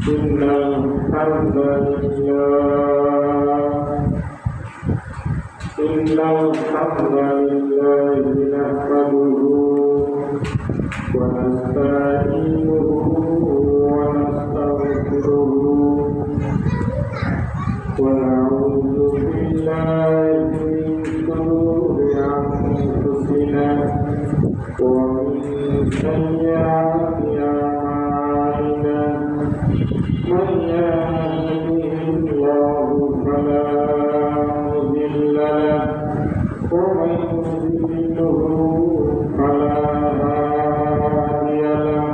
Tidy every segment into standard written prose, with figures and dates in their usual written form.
إن الحمد لله نحمده ونستعينه ونستغفره ونعوذ بالله من شرور أنفسنا ومن سيئات أعمالنا من يهده الله فلا مضل له ومن يضلله فلا هادي له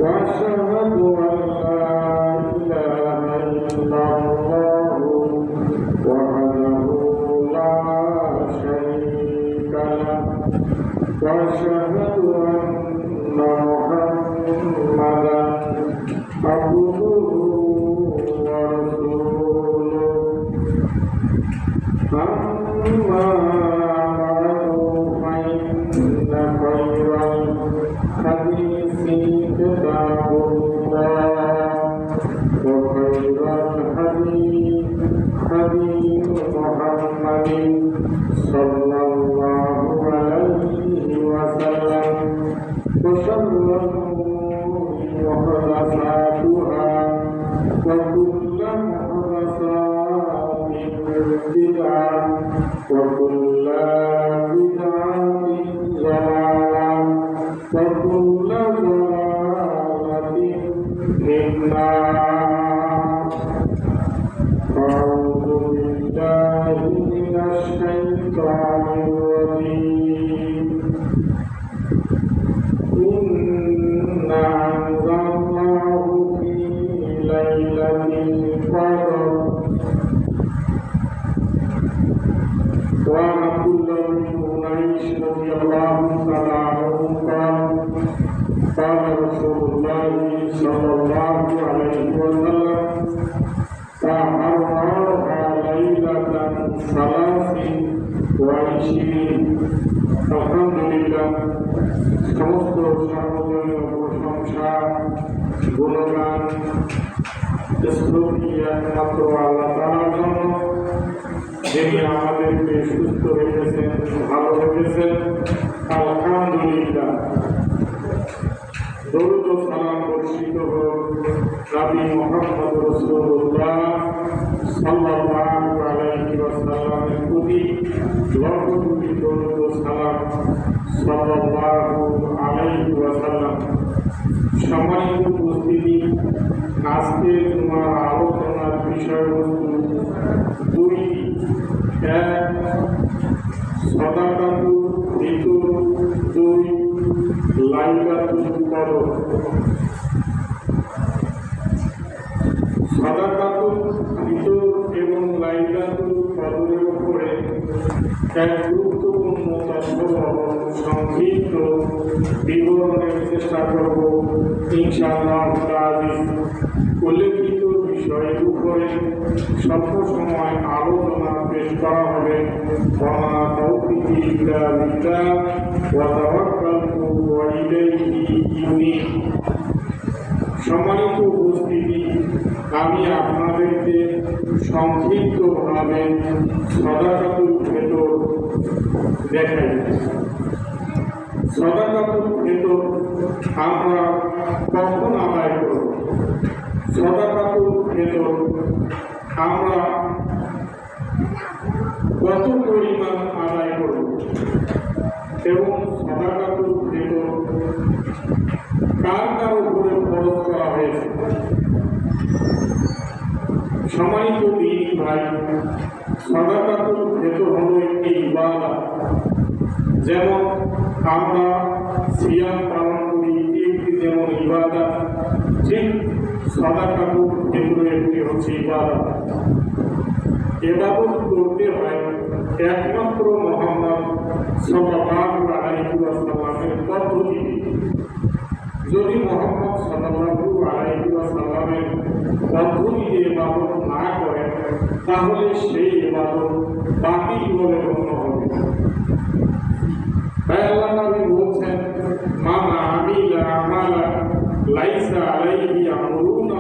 وأشهد أن لا إله إلا الله وحده لا شريك له وأشهد أن محمدا عبده ورسوله أما بعد فإن خير الحديث كتاب الله وخير الهدي هدي محمد صلى الله عليه وسلم وشر الأمور محدثاتها وكل محدثات بدعة وكل بدعة ضلالة وكل ضلالة في النار. أعوذ بالله من الشيطان الرجيم. إنا أنزلناه في ليلة القدر وعن كل من عيش رضي الله تعالى عنه قال رسول الله صلى الله عليه وسلم تحررها ليلة 23. الحمد لله সমস্ত সর্বজনীয় প্রশংসা গুণগান স্তুতি একমাত্র আল্লাহ তাআলার জন্য, যিনি আমাদেরকে সুস্থ রেখেছেন, ভালো রেখেছেন। আলহামদুলিল্লাহ। দরুদ ও সালাম বর্ষিত হোক নবী মুহাম্মদ রাসূলুল্লাহ সাল্লাল্লাহু আলাইহি ওয়াসাল্লামের প্রতি। লক্ষ কোটি দরুদ ও সালাম সাল্লাল্লাহু আলাইহি ওয়াসাল্লাম। সম্মানিত উপস্থিতি, আজকে তোমার আলোচনার বিষয়বস্তু দুইটি। এক, সাদাকাতুল ফিতর, দুই, লাইলাতুল কদর। সাদাকাতুল ফিতর এবং লাইলাতুল কদরের উপরে এক গুরুত্বপূর্ণ তথ্য সংক্ষিপ্ত বিবরণের চেষ্টা করব ইনশাআল্লাহ। উল্লেখিত বিষয়ের উপরে স্বল্প সময় আলোচনা পেশ করা হবে। ওয়া তাওফীকি ইল্লা বিল্লাহ ওয়া তাওয়াক্কালতু ইলাইহি ইউনীব। সম্মানিত উপস্থিতি, আমি আপনাদেরকে সংক্ষিপ্তভাবে সাদাকাতুল ফিতর দেখাই। সাদাকাতুল ফিতর আমরা কখন আদায় করব? সাদাকাতুল ফিতর আমরা কত পরিমাণ আদায় করব এবং সাদাকাতুল ফিতর কার কার উপরে খরচ করা হয়েছে? সম্মানিত দিনী ভাই, সাদাকাতুল ফিতর হলো একটি ইবাদত। যেমন আমরা সিয়াম পালন করি, একটি যেমন ইবাদত, ঠিক সাদাকাতুল ফিতর একটি হচ্ছে ইবাদত। ইবাদত করতে হয় একমাত্র মুহাম্মদ সাল্লাল্লাহু আলাইহি ওয়াসাল্লামের পদ্ধতিতে। যদি মুহাম্মদ সাল্লাল্লাহু আলাইহি ওয়াসাল্লামের পদ্ধতিতে ইবাদত না করেন, তাহলে সেই ইবাদত বাতিল বলে গণ্য হবে। তাই আল্লাহ নবী বলছেন, মান আমিলা আমালা লাইসা আলাইহি আমরুনা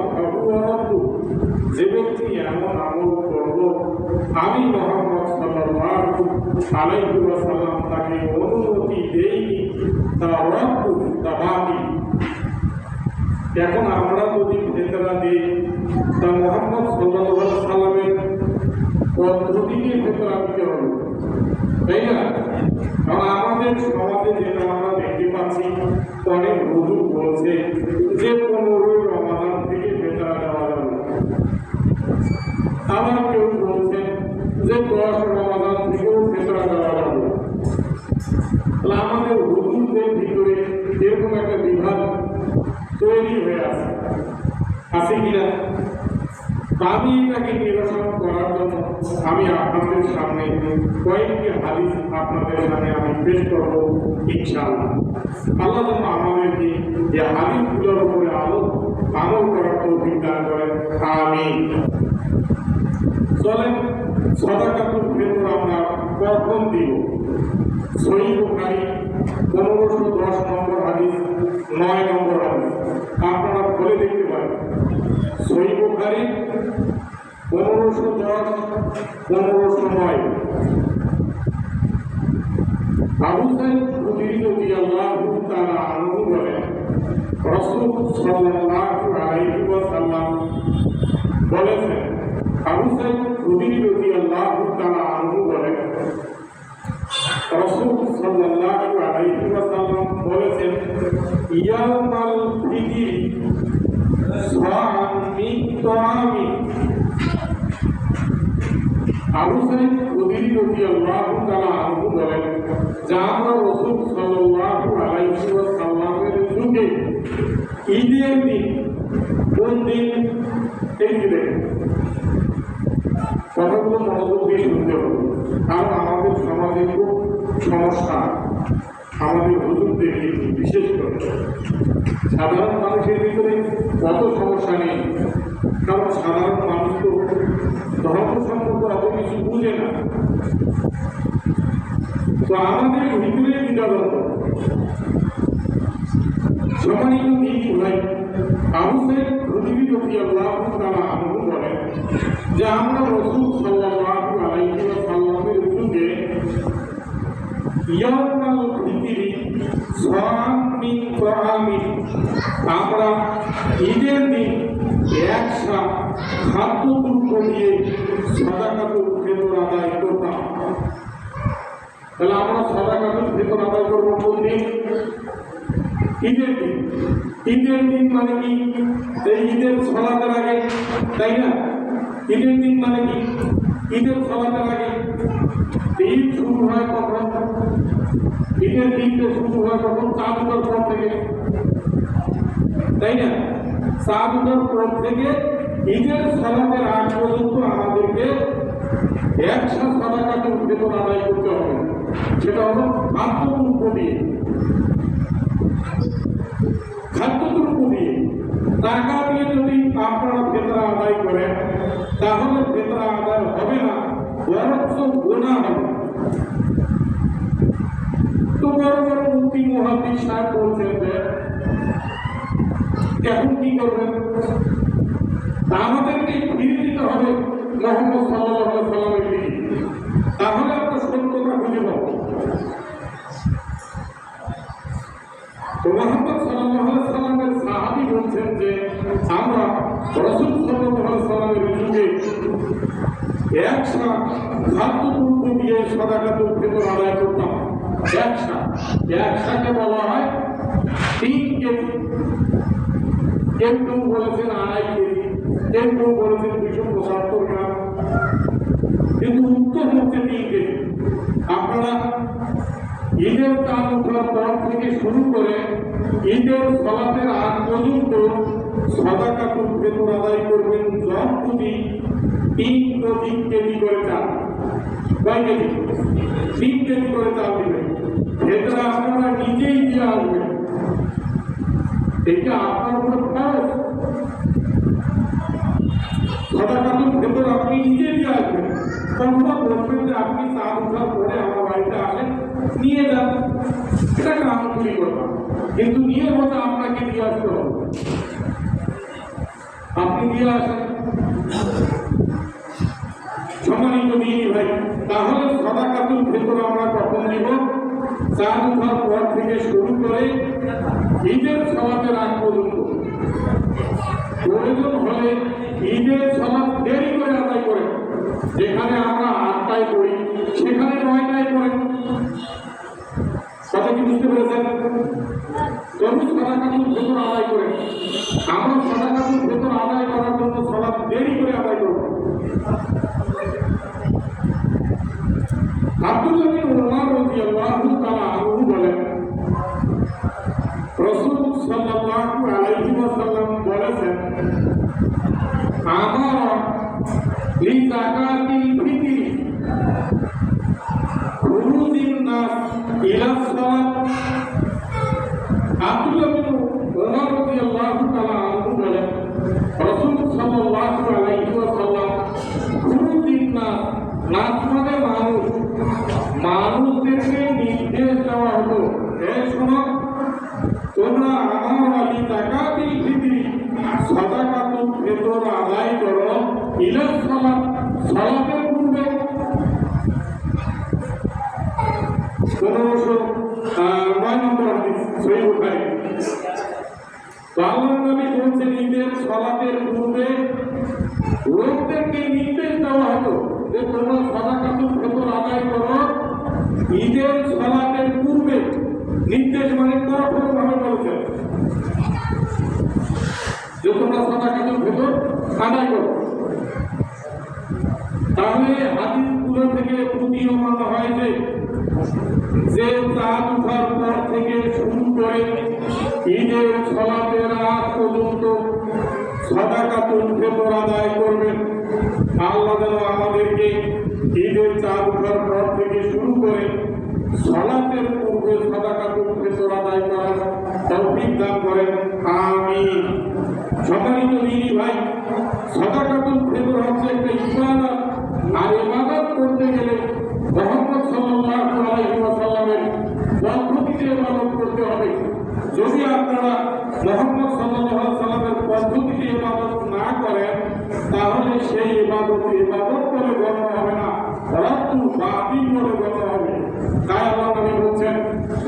আলাইহি ওয়াসাল্লাম তাকে অনুমতি দেয়নি, তা রব্বু তা বাতিল। এখন আমরা যদি ফেতরা দিই তা মুহাম্মদ সাল্লাল্লাহু আলাইহি সাল্লামের পদ্ধতিকে ফেতরা দিতে হবে, তাই না? কারণ আমাদের সমাজে যেটা আমরা দেখতে পাচ্ছি, অনেক হুজুর বলছে যে 15 রমাদান থেকে ফেতরা দেওয়া যাবে, আবার কেউ বলছে যে 10 রমাদান থেকেও ফেতরা দেওয়া যাবে। তাহলে আমাদের হুজুরদের ভিতরে এরকম একটা বিভাগ তৈরি হয়ে আছে কিনা? আমি এটাকে নিরসন করার জন্য আমি আপনাদের সামনে কয়েকটি হাদিস আপনাদের সামনে আমি পেশ করব ইনশাআল্লাহ। আল্লাহ যেন আমাদেরকে এই হাদিসগুলোর উপরে আমল করার তৌফিক দান করেন, আমিন। চলেন সাদাকাতুল ফিতর আমরা কখন দিব? সহিহ বুখারী 1510 নম্বর হাদিস, 9 নম্বর হাদিস আপনারা বলে দেখতে পারেন। সহিহ বুখারী 1510 1509। আবু সাঈদ খুদরি রাদিয়াল্লাহু তাআলা আনহু বলেন, রাসূল সাল্লাল্লাহু আলাইহি ওয়াসাল্লাম বলেছেন, আবু সাঈদ খুদরি রাদিয়াল্লাহু তাআলা আনহু বলেন, রাসূল সাল্লাল্লাহু আলাইহি ওয়াসাল্লাম বলেছেন, ইয়াউমাল ফিতরি সাআম মিন তাআমি। আবু সাঈদ খুদরি রাদিয়াল্লাহু তাআলা আনহু বলেন, যে আমরা রাসূল সাল্লাল্লাহু আলাইহি ওয়াসাল্লামের যুগে ঈদের দিন, কোন দিন? এই দিন। কথাগুলো মনোযোগ দিয়ে শুনতে হবে, কারণ আমাদের সমাজে খুব সমস্যা, আমাদের হুজুরদের বিশেষ করে। সাধারণ মানুষের ভিতরে কত সমস্যা নেই, কারণ সাধারণ মানুষ তো ধর্ম সম্পর্কে অত কিছু বুঝে না। তো আমাদের ভিতরে বিনোদন সম্মানিত দিন ভাই, আবু সাঈদ খুদরি রাদিয়াল্লাহু তাআলা আনহু বলেন, যে আমরা রাসূল সাল্লাল্লাহু আলাইহি ওয়াসাল্লামের যুগে ইয়াউমাল ফিতরি সাআম মিন তাআমি, আমরা ঈদের দিন একসা খাদ্যদ্রব্য দিয়ে সাদাকাতুল ফিতর আদায় করতাম। তাহলে আমরা সাদাকাতুল ফিতর আদায় করবো কোন দিন? ঈদের দিন। ঈদের দিন মানে কি? এই ঈদের সালাতের আগে, তাই না? ঈদের দিন মানে কি? ঈদের সালাতের আগে। ঈদ শুরু হয় কখন? ঈদের দিনটা শুরু হয় কখন? চাঁদ ওঠার পর থেকে, তাই না? চাঁদ ওঠার পর থেকে ঈদের সালাতের আগ পর্যন্ত আমাদেরকে একশো সাদাকাতুল ফিতর আদায় করতে হবে। সেটা হলো খাদ্যদ্রব্য দিয়ে, খাদ্যদ্রব্য দিয়ে। টাকা দিয়ে যদি আপনারা ফিতরা আদায় করেন, তাহলে ফিতরা আদায় হবে না, বরঞ্চ গুনাহ হবে। তো বড় বড় মুফতি মুহাদ্দিস সাহেব বলছেন যে এখন কি করবেন? আমাদেরকে ফিরে দিতে হবে মুহাম্মদ সাল্লাল্লাহু আলাইহি ওয়াসাল্লামের দিকে, তাহলে আমরা সত্যতা খুঁজে পাব। তো মুহাম্মদ সাল্লাল্লাহু আলাইহি ওয়াসাল্লামের সাহাবী বলছেন যে আমরা রাসূল সাল্লাল্লাহু আলাইহি ওয়াসাল্লামের যুগে একশা খাদ্যদ্রব্য দিয়ে সাদাকাতুল ফিতর আদায় করতাম। একসাথে বলা হয় 3 কেজি, কেউ কেউ বলেছেন 2.5 কেজি, কেউ কেউ বলেছেন 275 গ্রাম, কিন্তু উত্তর হচ্ছে 3 কেজি। আপনারা ঈদের চাঁদ ওঠার পর থেকে শুরু করে ঈদের সালাতের আগ পর্যন্ত সাদাকাতুল ফিতর আদায় করবেন যতটুকু 3 কেজি করে চাল। কয় কেজি? 3 কেজি করে চাল দিবেন। ফিতরা আপনারা নিজেই দিয়ে আসবেন, এটা আপনার উপর খরচ। সাদাকাতুল ফিতর আপনি নিজে দিয়ে আসবেন। কখনো বলবেন যে আপনি চাল ওঠার পরে আমার বাড়িতে আসেন, নিয়ে যান, এটা কামড়ি কথা, কিন্তু নিয়ে কথা আপনাকে দিয়ে আসতে হবে। আপনি দিয়ে আসেন, সম্মানিত দিনী ভাই, তাহলে সাদাকাতুল ফিতর আমরা কখন দিব? চাঁদ ওঠার পর থেকে শুরু করে ঈদের সালাতের আগ পর্যন্ত। প্রয়োজন হলে ঈদের সালাত দেরি করে আদায় করে, যেখানে আমরা 8টায় করি সেখানে 9টায় করেন। কথা কি বুঝতে পেরেছেন? তবু সাদাকাতুল ফিতর আদায় করেন। আমরা সাদাকাতুল ফিতর আদায় করার জন্য সালাত দেরি করে আদায় করব। আব্দুল্লাহ বিন উমর রাদিয়াল্লাহু তাআলা আনহু বলেন, রাসূল সাল্লাল্লাহু আলাইহি ওয়াসাল্লাম বলেছেন, আমার লিযাকাতিল ফিতরি খুরুজিন নাস ইলা সালাত। আব্দুল্লাহ বিন উমর রাদিয়াল্লাহু তাআলা আনহু বলেন, রাসূল সাল্লাল্লাহু আলাইহি ওয়াসাল্লাম খুরুজিন নাস, নাস মানে মানুষ, মানুষদেরকে নির্দেশ দেওয়া হতো, এই শোনো তোমরা আমার আলী যাকাতুল ফিতরি সাদাকাতুল ফিতর আদায় করো ইলা সালাত, সালাতের পূর্বে। 1509 নম্বর হাদিস সহিহ বুখারী। আল্লাহর নবী বলেছেন, ঈদের সালাতের পূর্বে লোকদেরকে নির্দেশ দেওয়া হতো যে তোমরা সাদাকাতুল ফিতর আদায় করো ঈদের সালাতের পূর্বে। নির্দেশ মানে কঠোরভাবে বলেছেন যে তোমরা সাদাকাতুল ফিতর আদায় করো। তাহলে হাদিসগুলো থেকে প্রতীয়মান হয় যে চাঁদ ওঠার পর থেকে শুরু করে ঈদের সালাতের আগ পর্যন্ত সাদাকাতুল ফিতর আদায় করবেন। আল্লাহ যেন আমাদেরকে ঈদের চাঁদ ওঠার পর থেকে শুরু করে সালাতের পূর্বে সাদাকাতুল ফিতর আদায় করার তৌফিক দান করেন, আমিন। সম্মানিত দিনী ভাই, সাদাকাতুল ফিতর হচ্ছে একটা ইবাদত, আর ইবাদত করতে গেলে মুহাম্মদ সাল্লাল্লাহু আলাইহি ওয়াসাল্লামের পদ্ধতিতে ইবাদত করতে হবে। যদি আপনারা মুহাম্মদ সাল্লাল্লাহু আলাইহি ওয়াসাল্লামের পদ্ধতিতে ইবাদত না করেন, তাহলে সেই ইবাদত বলে গণ্য হবে না, রাত্তু বাতিল বলে গণ্য হবে। তাই আল্লাহ নবী বলছেন,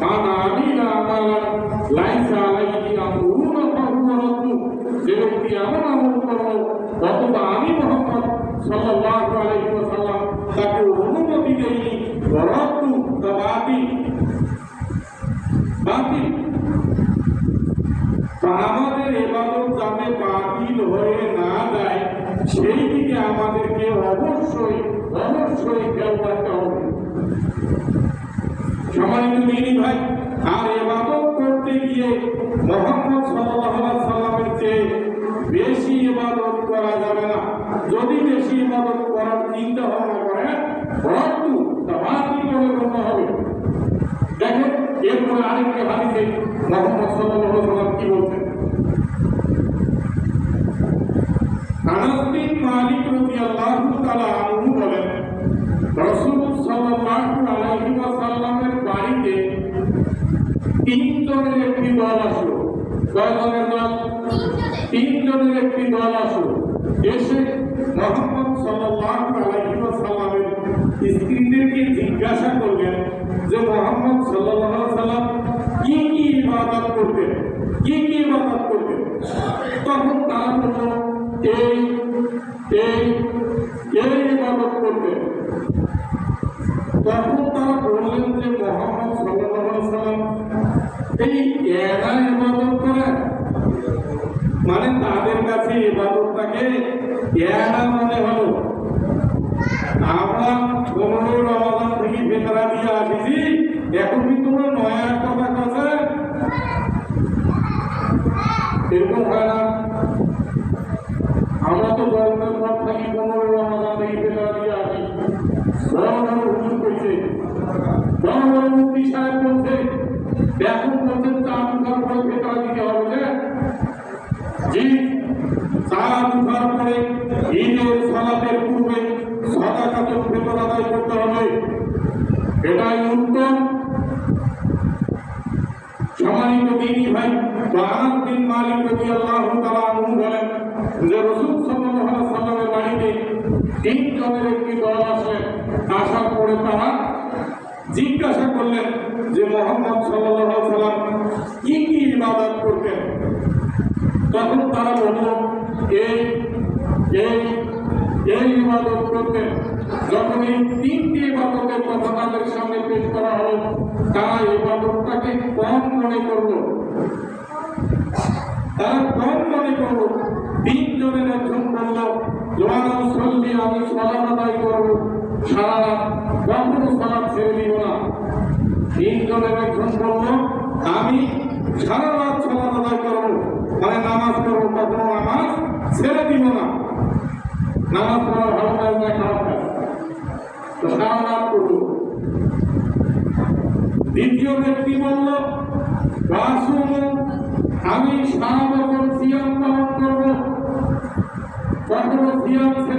মান আমিলা আমালান লাইসা আলাইহি আমরুনা ফাহুয়া রাদ্দু। যে ব্যক্তি এমন আমল করলো অথচ আমি মুহাম্মদ সাল্লাল্লাহু আলাইহি ওয়াসাল্লাম তাকে অনুমতি দেইনি, রাদ্দু তা বাতিল। আমাদের ইবাদত যাতে বাতিল হয়ে না যায় সেই দিকে আমাদেরকে অবশ্যই খেয়াল রাখতে হবে। সম্মানিত দিনী ভাই, আর ইবাদত করতে গিয়ে মুহাম্মদ সাল্লাল্লাহু আলাইহি সাল্লামের চেয়ে বেশি ইবাদত করা যাবে না। যদি বেশি ইবাদত করার চিন্তা ভাবনা করেন, রাদ্দু তা বাতিল বলে গণ্য হবে। দেখেন এরপরে আরেকটি হাদিসে মুহাম্মদ সাল্লাল্লাহু আলাইহি ওয়াসাল্লাম কি বলছেন? আনাস বিন মালিক রাদিয়াল্লাহু তাআলা আনহু বলেন, রাসূল সাল্লাল্লাহু আলাইহি ওয়াসাল্লামের বাড়িতে 3 জনের একটি দল আসলো। কয় জনের দল? 3 জনের একটি দল আসলো। এসে মুহাম্মদ সাল্লাল্লাহু আলাইহি ওয়াসাল্লামের স্ত্রীদেরকে জিজ্ঞাসা করলেন যে মুহাম্মদ সাল্লাল্লাহু আলাইহি ওয়াসাল্লাম কি কি ইবাদত করতেন। তখন তারা বলল, এই ইবাদত করতেন। তখন তারা বললেন যে মুহাম্মদ সাল্লাল্লাহু আলাইহি ওয়াসাল্লাম এই একা ইবাদত করেন, মানে তাদের কাছে ইবাদতটাকে একা মনে হলো। আমরা 15 রমজান থেকে ফিতরা দিয়ে আসছি, এখন কি তোমরা নয়া কথা কাছে এরকম হয় না? আমরা তো গরমের পর থাকি 15 রমজান থেকে ফিতরা দিয়ে আসি। হুজুর কইছে, মুফতি সাহেব বলছে, এখন বলছেন চাঁদ উঠার পরে ফিতরা দিতে হবে। জি, চাঁদ উঠার পরে ঈদের সালাতের পূর্বে সাদাকাতুল ফিতর আদায় করতে হবে, এটাই উত্তম। সম্মানিত দিনী ভাই, আনাস বিন মালিক রাদিয়াল্লাহু তাআলা আনহু বলেন যে রাসূল সাল্লাল্লাহু আলাইহি ওয়াসাল্লামের বাড়িতে তিনজনের একটি দল আসলেন। আসার পরে তারা জিজ্ঞাসা করলেন যে মুহাম্মদ সাল্লাল্লাহু আলাইহি সাল্লাম কি কি ইবাদত করতেন। তখন তারা বলল এই এই এই ইবাদত করতেন। যখন এই তিনটি ইবাদতের কথা তাদের সামনে পেশ করা হলো, তারা ইবাদতটাকে কম মনে করলো। তারা কম মনে করলো। তিনজনের একজন বলল জোয়ানা মুসল্লি, আমি সালাত আদায় করবো সারা রাত, কখনো সালাত ছেড়ে দিব না। তিনজনের একজন বলল আমি সারা রাত সালাত আদায় করবো, মানে নামাজ করবো, কখনো নামাজ ছেড়ে দিব না। নামাজ পড়া ভালো কাজ না, খারাপ কাজ, তো সারা রাত করবো। দ্বিতীয় ব্যক্তি বলল আমি সারা বছর সিয়াম পালন করবো, কখনো সিয়াম ছেড়ে